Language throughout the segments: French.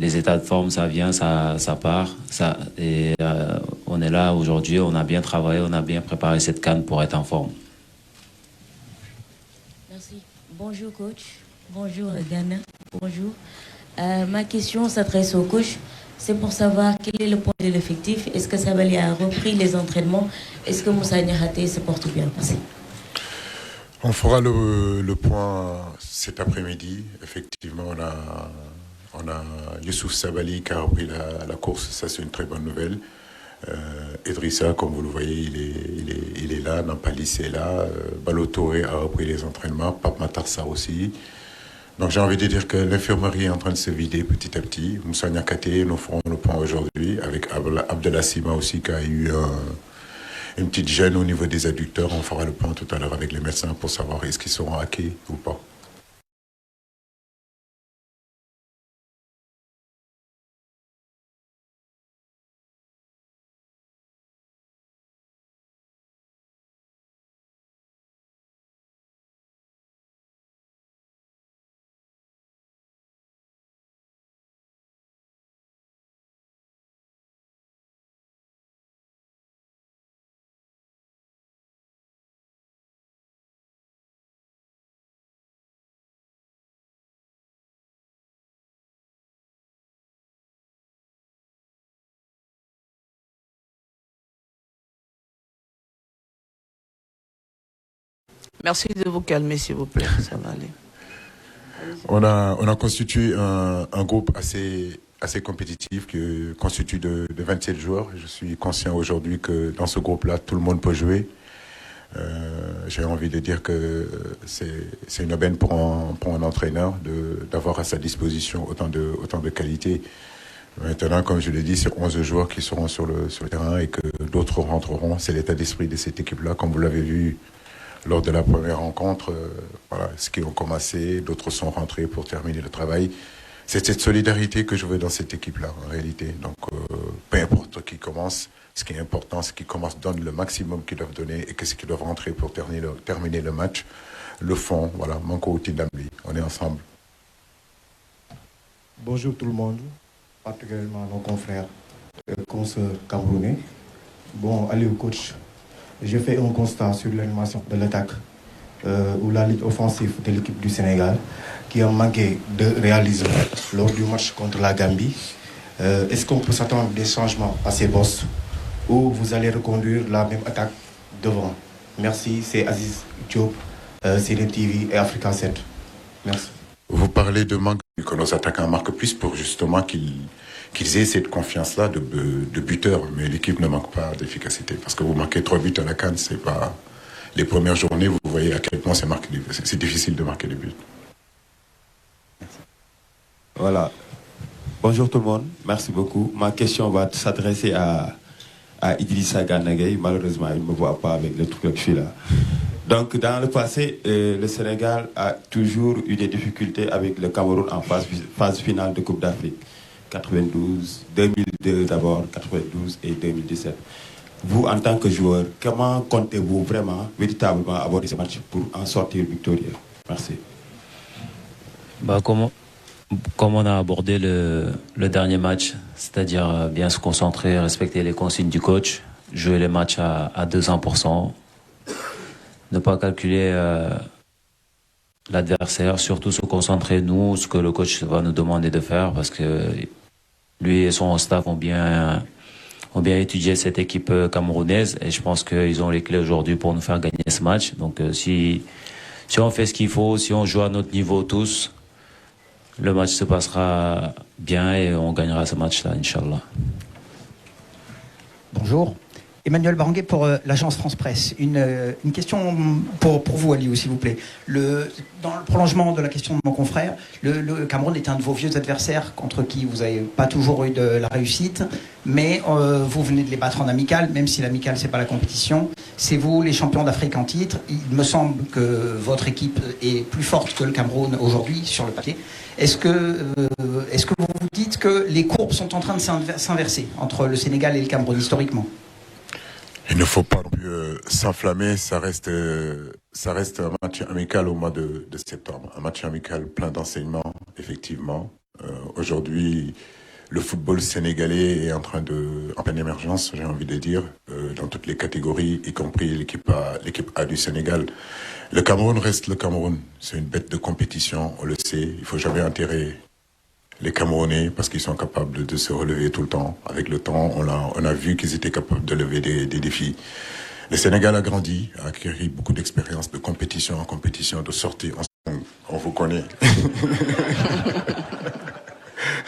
Les états de forme, ça vient, ça part. Et on est là aujourd'hui, on a bien travaillé, on a bien préparé cette CAN pour être en forme. Merci. Bonjour coach. Bonjour Ghana. Bonjour. Ma question s'adresse au coach. C'est pour savoir quel est le point de l'effectif. Est-ce que Sabali a repris les entraînements? Est-ce que Moussa Niakhaté se porte bien? Merci. On fera le point cet après-midi. Effectivement, on a Youssouf Sabali qui a repris la course. Ça, c'est une très bonne nouvelle. Idrissa, comme vous le voyez, il est là. Nampalis est là. Balotouré a repris les entraînements. Pape Matarsa aussi. Donc, j'ai envie de dire que l'infirmerie est en train de se vider petit à petit. Moussa Niakhaté, nous ferons le point aujourd'hui avec Abdallah Sima aussi qui a eu une petite gêne au niveau des adducteurs. On fera le point tout à l'heure avec les médecins pour savoir est-ce qu'ils seront hackés ou pas. Merci de vous calmer, s'il vous plaît. Ça va aller. On a constitué un groupe assez compétitif qui constitue de 27 joueurs. Je suis conscient aujourd'hui que dans ce groupe-là, tout le monde peut jouer. J'ai envie de dire que c'est une aubaine pour un entraîneur d'avoir à sa disposition autant de qualité. Maintenant, comme je l'ai dit, c'est 11 joueurs qui seront sur le terrain et que d'autres rentreront. C'est l'état d'esprit de cette équipe-là, comme vous l'avez vu lors de la première rencontre. Voilà, ceux qui ont commencé, d'autres sont rentrés pour terminer le travail. C'est cette solidarité que je veux dans cette équipe-là, en réalité. Donc, peu importe qui commence, ce qui est important, c'est qu'ils commencent, donnent le maximum qu'ils doivent donner et que ceux qui doivent rentrer pour terminer le match le font. Voilà, Manko Tindambi, on est ensemble. Bonjour tout le monde, particulièrement nos confrères, consoeurs camerounais. Bon, allez au coach. J'ai fait un constat sur l'animation de l'attaque ou la ligne offensive de l'équipe du Sénégal qui a manqué de réalisme lors du match contre la Gambie. Est-ce qu'on peut s'attendre des changements à ces postes ou vous allez reconduire la même attaque devant? Merci, c'est Aziz Diop, CNM TV et Africa 7. Merci. Vous parlez de manque que nos attaquants marquent plus pour justement qu'ils aient cette confiance-là de buteur, mais l'équipe ne manque pas d'efficacité. Parce que vous marquez 3 buts à la CAN, c'est pas... Les premières journées, vous voyez à quel point c'est difficile de marquer des buts. Voilà. Bonjour tout le monde, merci beaucoup. Ma question va s'adresser à Idrissa Gana Gueye. Malheureusement, il ne me voit pas avec le truc que je suis là. Donc, dans le passé, le Sénégal a toujours eu des difficultés avec le Cameroun en phase finale de Coupe d'Afrique. 92, 2002 d'abord, 92 et 2017. Vous, en tant que joueur, comment comptez-vous vraiment, véritablement, aborder ce match pour en sortir victorieux? Merci. Comme on a abordé le dernier match, c'est-à-dire bien se concentrer, respecter les consignes du coach, jouer les matchs à 200%, ne pas calculer l'adversaire, surtout se concentrer, nous, ce que le coach va nous demander de faire, parce que lui et son staff ont bien étudié cette équipe camerounaise et je pense qu'ils ont les clés aujourd'hui pour nous faire gagner ce match. Donc si on fait ce qu'il faut, si on joue à notre niveau tous, le match se passera bien et on gagnera ce match-là, Inch'Allah. Bonjour. Emmanuel Baranguet pour l'agence France Presse. Une question pour vous, Aliou, s'il vous plaît. Dans le prolongement de la question de mon confrère, le Cameroun est un de vos vieux adversaires contre qui vous n'avez pas toujours eu de la réussite, mais vous venez de les battre en amical, même si l'amical, c'est pas la compétition. C'est vous, les champions d'Afrique en titre. Il me semble que votre équipe est plus forte que le Cameroun aujourd'hui, sur le papier. Est-ce que vous vous dites que les courbes sont en train de s'inverser entre le Sénégal et le Cameroun, historiquement? Il ne faut pas non plus s'enflammer, ça reste un match amical au mois de septembre. Un match amical plein d'enseignements, effectivement. Aujourd'hui, le football sénégalais est en pleine émergence, j'ai envie de dire, dans toutes les catégories, y compris l'équipe A du Sénégal. Le Cameroun reste le Cameroun. C'est une bête de compétition, on le sait. Il faut jamais enterrer les Camerounais parce qu'ils sont capables de se relever tout le temps. Avec le temps, on a vu qu'ils étaient capables de lever des défis. Le Sénégal a grandi, a acquis beaucoup d'expérience de compétition en compétition, de sortie. On vous connaît.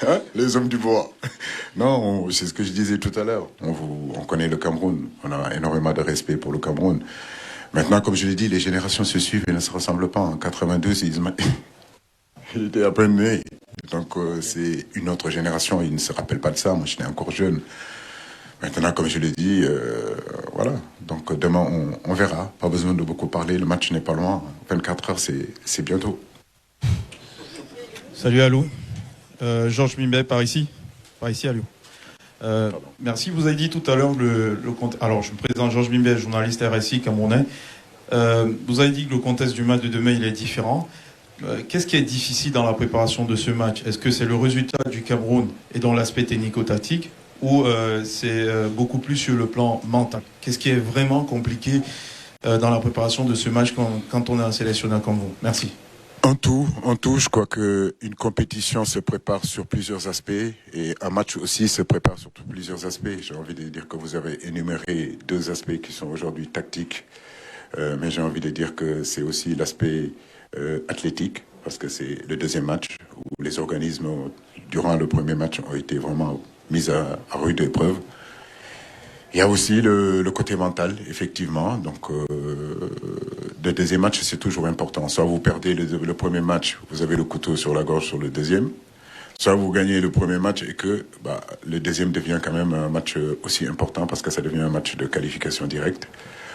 Hein, les hommes du bois. Non, c'est ce que je disais tout à l'heure. On connaît le Cameroun. On a énormément de respect pour le Cameroun. Maintenant, comme je l'ai dit, les générations se suivent et ne se ressemblent pas. En 82, il était à peine né. Donc, c'est une autre génération. Il ne se rappelle pas de ça. Moi, j'étais encore jeune. Maintenant, comme je l'ai dit, voilà. Donc, demain, on verra. Pas besoin de beaucoup parler. Le match n'est pas loin. 24 heures, c'est bientôt. Salut Alou. Georges Mimbé par ici à Lyon. Merci. Vous avez dit tout à l'heure le compte. Alors, je me présente Georges Mimbé, journaliste RSI camerounais. Vous avez dit que le contexte du match de demain il est différent. Qu'est-ce qui est difficile dans la préparation de ce match? Est-ce que c'est le résultat du Cameroun et dans l'aspect technico-tactique ou c'est beaucoup plus sur le plan mental? Qu'est-ce qui est vraiment compliqué dans la préparation de ce match quand on est un sélectionneur comme vous? Merci. En tout, je crois qu'une compétition se prépare sur plusieurs aspects et un match aussi se prépare sur plusieurs aspects. J'ai envie de dire que vous avez énuméré deux aspects qui sont aujourd'hui tactiques, mais j'ai envie de dire que c'est aussi l'aspect athlétique, parce que c'est le deuxième match où les organismes, durant le premier match, ont été vraiment mis à rude épreuve. Il y a aussi le côté mental, effectivement. Donc, le deuxième match, c'est toujours important. Soit vous perdez le premier match, vous avez le couteau sur la gorge sur le deuxième. Soit vous gagnez le premier match et que le deuxième devient quand même un match aussi important parce que ça devient un match de qualification directe.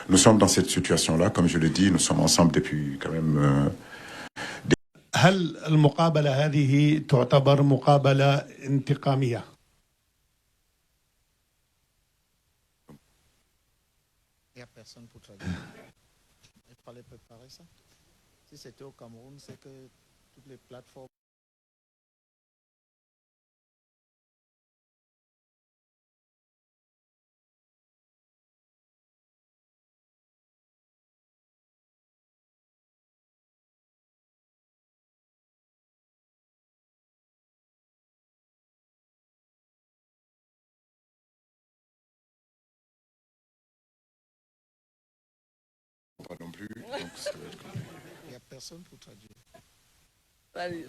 Nous sommes dans cette situation-là. Comme je le dis, nous sommes ensemble depuis quand même... هل المقابلة هذه تعتبر مقابلة انتقامية؟ Il n'y a personne pour traduire. Il fallait préparer ça. Si c'était au Cameroun, c'est que toutes les plateformes. Pas non plus. Donc, Il n'y a personne pour traduire. Vas-y.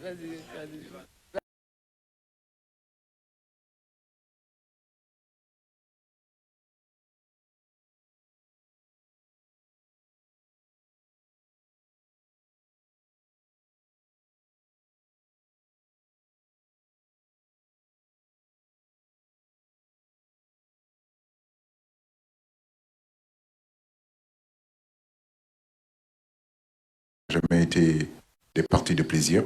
jamais été des parties de plaisir.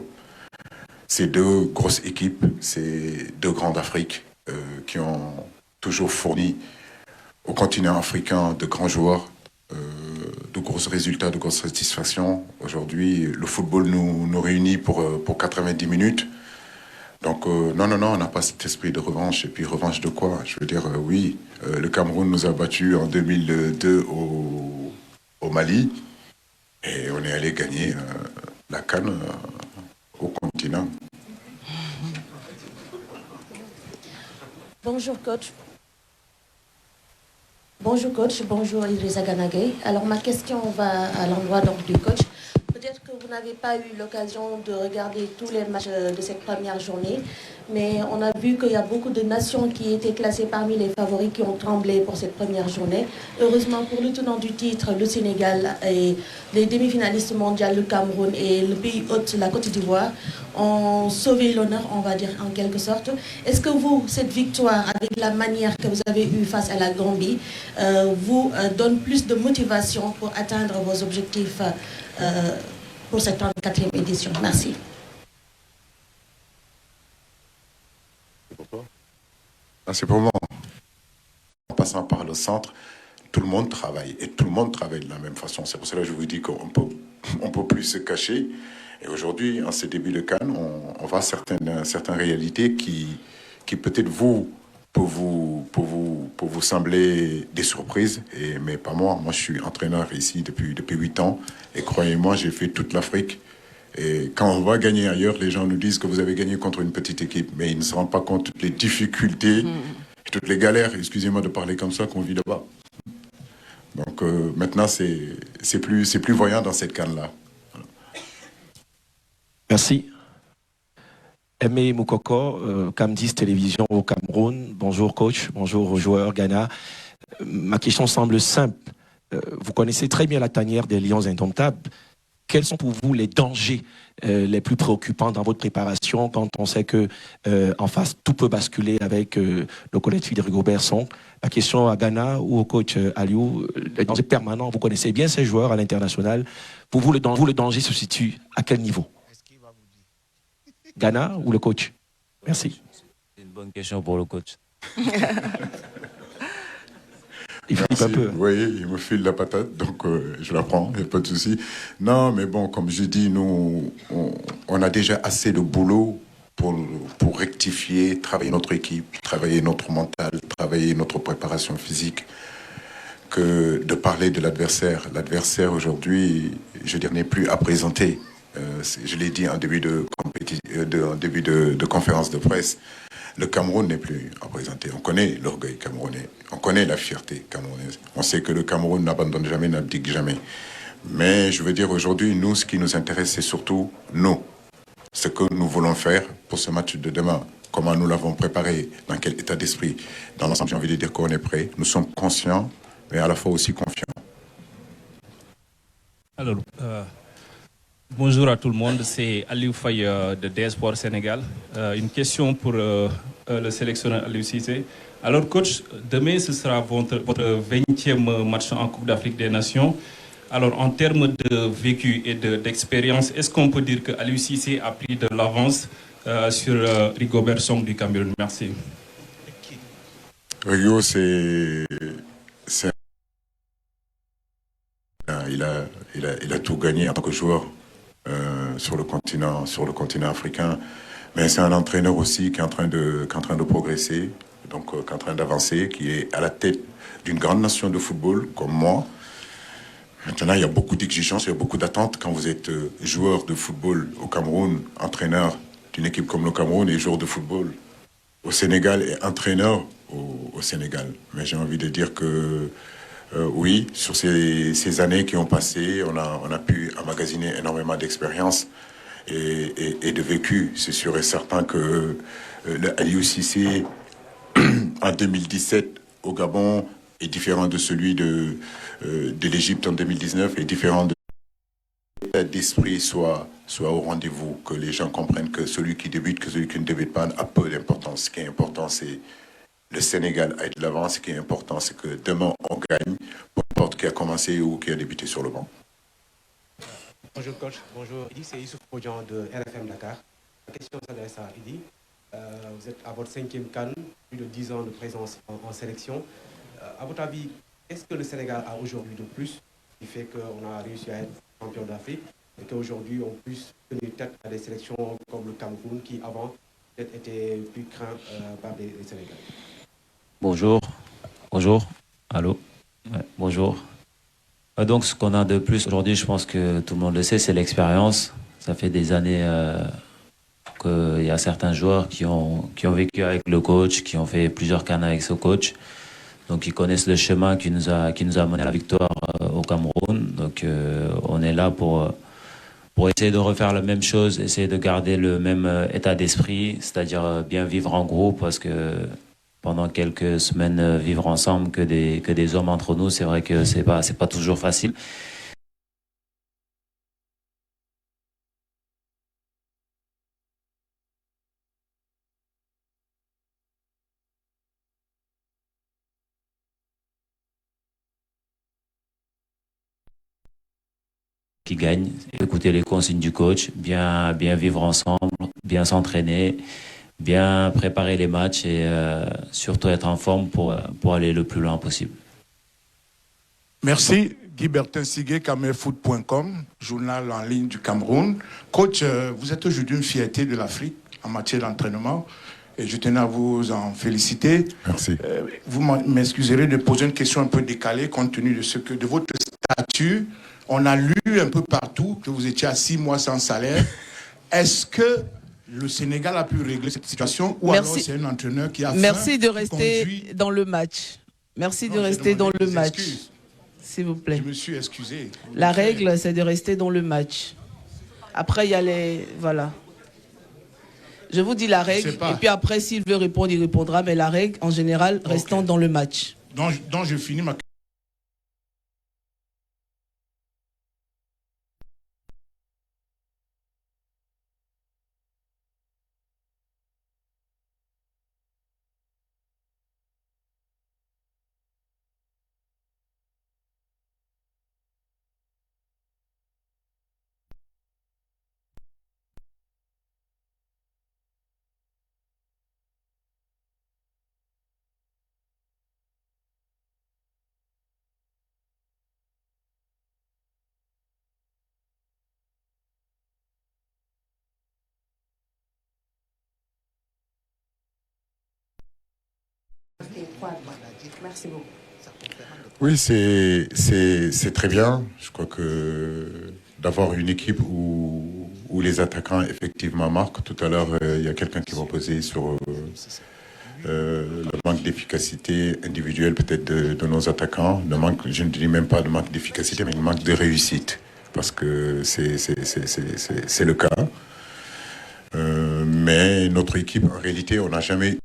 C'est deux grosses équipes, c'est deux grandes Afriques qui ont toujours fourni au continent africain de grands joueurs, de gros résultats, de grosses satisfactions. Aujourd'hui, le football nous réunit pour 90 minutes. Donc, non, on n'a pas cet esprit de revanche. Et puis, revanche de quoi? Je veux dire, oui, le Cameroun nous a battus en 2002 au Mali. Et on est allé gagner la CAN au continent. Bonjour coach. Bonjour Idrissa Gana Gueye. Alors ma question va à l'endroit donc du coach. Peut-être que vous n'avez pas eu l'occasion de regarder tous les matchs de cette première journée, mais on a vu qu'il y a beaucoup de nations qui étaient classées parmi les favoris qui ont tremblé pour cette première journée. Heureusement pour le tenant du titre, le Sénégal et les demi-finalistes mondiaux, le Cameroun et le pays hôte, la Côte d'Ivoire, ont sauvé l'honneur, on va dire en quelque sorte. Est-ce que vous, cette victoire, avec la manière que vous avez eue face à la Gambie, vous donne plus de motivation pour atteindre vos objectifs pour cette 34e édition? Merci. C'est pour moi. En passant par le centre, tout le monde travaille. Et tout le monde travaille de la même façon. C'est pour cela que je vous dis qu'on peut on peut plus se cacher. Et aujourd'hui, en ces débuts de CAN, on voit certaines réalités qui peut-être pour vous sembler des surprises, mais pas moi. Moi, je suis entraîneur ici depuis 8 ans. Et croyez-moi, j'ai fait toute l'Afrique. Et quand on va gagner ailleurs, les gens nous disent que vous avez gagné contre une petite équipe. Mais ils ne se rendent pas compte de toutes les difficultés, toutes les galères, excusez-moi de parler comme ça, qu'on vit là-bas. Donc maintenant, c'est plus voyant dans cette CAN-là. Merci. Aimé Moukoko, Cam10 Télévision au Cameroun. Bonjour coach, bonjour aux joueurs Ghana. Ma question semble simple. Vous connaissez très bien la tanière des Lions indomptables. Quels sont pour vous les dangers les plus préoccupants dans votre préparation quand on sait que en face tout peut basculer avec le collectif de Rigobert Song? La question à Ghana ou au coach Aliou, les dangers permanents, vous connaissez bien ces joueurs à l'international. Pour vous, le danger se situe à quel niveau? Ghana ou le coach? Merci. C'est une bonne question pour le coach. Il flippe un peu. Vous voyez, il me file la patate, donc je la prends, il n'y a pas de souci. Non, mais bon, comme je dis, nous, on a déjà assez de boulot pour rectifier, travailler notre équipe, travailler notre mental, travailler notre préparation physique, que de parler de l'adversaire. L'adversaire, aujourd'hui, je dirais, n'est plus à présenter. Je l'ai dit en début de conférence de presse, le Cameroun n'est plus à présenter. On connaît l'orgueil camerounais, on connaît la fierté camerounaise. On sait que le Cameroun n'abandonne jamais, n'abdique jamais. Mais je veux dire, aujourd'hui, nous, ce qui nous intéresse, c'est surtout nous. Ce que nous voulons faire pour ce match de demain. Comment nous l'avons préparé, dans quel état d'esprit. Dans l'ensemble, j'ai envie de dire qu'on est prêt. Nous sommes conscients, mais à la fois aussi confiants. Alors, bonjour à tout le monde, c'est Aliou Faye de DS Sport Sénégal. Une question pour le sélectionneur Aliou Cissé. Alors coach, demain ce sera votre 20e match en Coupe d'Afrique des Nations. Alors en termes de vécu et d'expérience, est-ce qu'on peut dire que Aliou Cissé a pris de l'avance sur Rigobert Song du Cameroun? Merci. Rigo, il a tout gagné en tant que joueur. Sur le continent africain, mais c'est un entraîneur aussi qui est en train de progresser, donc qui est en train d'avancer, qui est à la tête d'une grande nation de football comme moi. Maintenant, il y a beaucoup d'exigences, il y a beaucoup d'attentes quand vous êtes joueur de football au Cameroun, entraîneur d'une équipe comme le Cameroun et joueur de football au Sénégal et entraîneur au Sénégal. Mais j'ai envie de dire que oui, sur ces années qui ont passé, on a pu emmagasiner énormément d'expérience et de vécu. C'est sûr et certain que le Aliou Cissé, en 2017, au Gabon, est différent de celui de l'Égypte en 2019, est différent de l'état d'esprit soit au rendez-vous, que les gens comprennent que celui qui débute, que celui qui ne débute pas a peu d'importance. Ce qui est important, c'est le Sénégal a été de l'avant. Ce qui est important, c'est que demain, on gagne, peu importe qui a commencé ou qui a débuté sur le banc. Bonjour coach, bonjour Idi, c'est Youssouf Podjan de RFM Dakar. La question s'adresse à Idi. Vous êtes à votre 5e CAN, plus de 10 ans de présence en sélection. À votre avis, qu'est-ce que le Sénégal a aujourd'hui de plus qui fait qu'on a réussi à être champion d'Afrique et qu'aujourd'hui on puisse tenir tête à des sélections comme le Cameroun qui avant peut-être étaient plus craints par les Sénégalais? Bonjour, allô, ouais, bonjour. Donc ce qu'on a de plus aujourd'hui, je pense que tout le monde le sait, c'est l'expérience. Ça fait des années qu'il y a certains joueurs qui ont vécu avec le coach, qui ont fait plusieurs CAN avec ce coach. Donc ils connaissent le chemin qui nous a mené à la victoire au Cameroun. Donc on est là pour essayer de refaire la même chose, essayer de garder le même état d'esprit, c'est-à-dire bien vivre en groupe, parce que pendant quelques semaines, vivre ensemble que des hommes entre nous, c'est vrai que c'est pas toujours facile. Qui gagne, écouter les consignes du coach, bien vivre ensemble, bien s'entraîner, bien préparer les matchs et surtout être en forme pour aller le plus loin possible. Merci. Guy Bertin Siguet, camerfoot.com, journal en ligne du Cameroun. Coach, vous êtes aujourd'hui une fierté de l'Afrique en matière d'entraînement et je tenais à vous en féliciter. Merci. Vous m'excuserez de poser une question un peu décalée compte tenu de votre statut. On a lu un peu partout que vous étiez à 6 mois sans salaire. Est-ce que le Sénégal a pu régler cette situation ou alors c'est un entraîneur qui a Merci de rester dans le match. Merci de rester dans le match. S'il vous plaît. Je me suis excusé. La règle, c'est de rester dans le match. Après, il y a les... Voilà. Je vous dis la règle. Et puis après, s'il veut répondre, il répondra. Mais la règle, en général, restant dans le match. Donc je finis ma... Merci beaucoup. Oui, c'est très bien. Je crois que d'avoir une équipe où les attaquants effectivement marquent. Tout à l'heure, il y a quelqu'un qui m'a posé sur le manque d'efficacité individuelle peut-être de nos attaquants. Je ne dis même pas de manque d'efficacité, mais le manque de réussite. Parce que c'est le cas. Mais notre équipe, en réalité, on n'a jamais...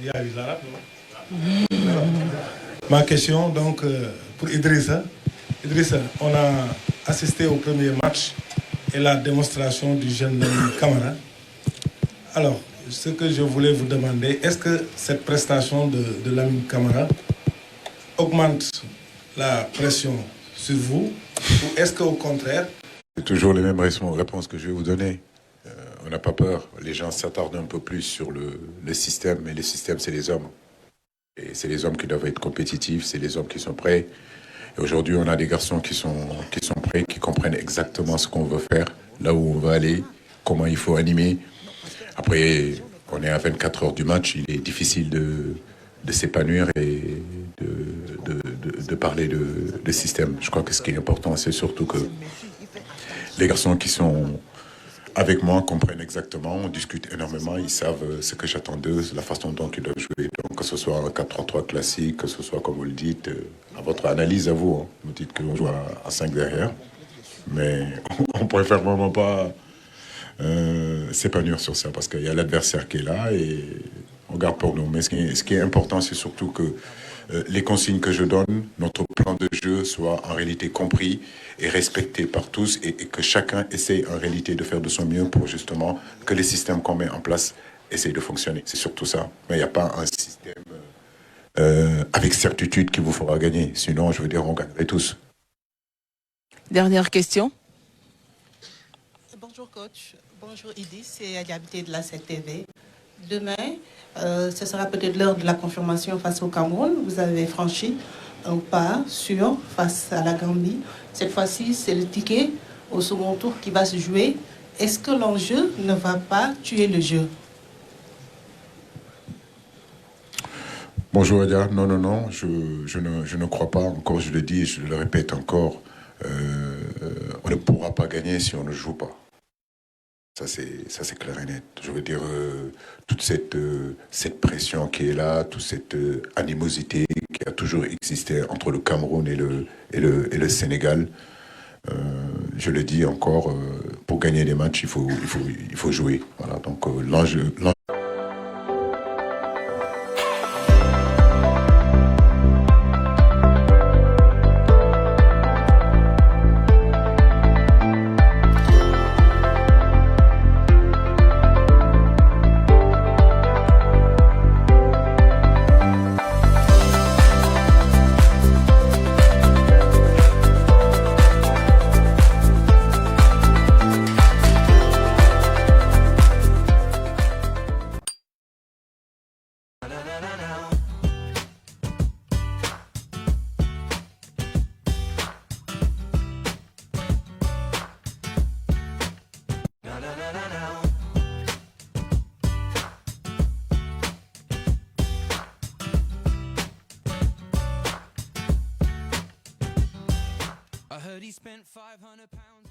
Il y a les Arabes, non? Ma question, donc, pour Idrissa. Idrissa, on a assisté au premier match et la démonstration du jeune Camara. Alors, ce que je voulais vous demander, est-ce que cette prestation de Lamine Camara augmente la pression sur vous ou est-ce qu'au contraire... C'est toujours les mêmes réponses que je vais vous donner. On n'a pas peur. Les gens s'attardent un peu plus sur le système, mais le système, c'est les hommes. Et c'est les hommes qui doivent être compétitifs, c'est les hommes qui sont prêts. Et aujourd'hui, on a des garçons qui sont prêts, qui comprennent exactement ce qu'on veut faire, là où on va aller, comment il faut animer. Après, on est à 24 heures du match, il est difficile de s'épanouir et de parler de système. Je crois que ce qui est important, c'est surtout que les garçons qui sont avec moi comprennent exactement, on discute énormément, ils savent ce que j'attends d'eux, la façon dont ils doivent jouer. Donc que ce soit un 4-3-3 classique, que ce soit comme vous le dites, à votre analyse à vous, hein. Vous dites qu'on joue à 5 derrière, mais on préfère vraiment pas s'épanouir sur ça parce qu'il y a l'adversaire qui est là et on garde pour nous. Mais ce qui est important, c'est surtout que les consignes que je donne, notre plan de jeu soit en réalité compris et respecté par tous et que chacun essaye en réalité de faire de son mieux pour justement que les systèmes qu'on met en place essayent de fonctionner. C'est surtout ça. Mais il n'y a pas un système avec certitude qui vous fera gagner. Sinon, je veux dire, on gagnerait tous. Dernière question. Bonjour coach, bonjour Idi, c'est Aliabité de la CTV. Demain, ce sera peut-être l'heure de la confirmation face au Cameroun. Vous avez franchi un pas sûr face à la Gambie. Cette fois-ci, c'est le ticket au second tour qui va se jouer. Est-ce que l'enjeu ne va pas tuer le jeu? Bonjour Adia, non, je ne crois pas, encore je le dis et je le répète encore, on ne pourra pas gagner si on ne joue pas. Ça c'est clair et net. Je veux dire, toute cette pression qui est là, toute cette animosité qui a toujours existé entre le Cameroun et le Sénégal, je le dis encore, pour gagner des matchs, il faut jouer. Voilà, donc l'enjeu. I heard he spent 500 pounds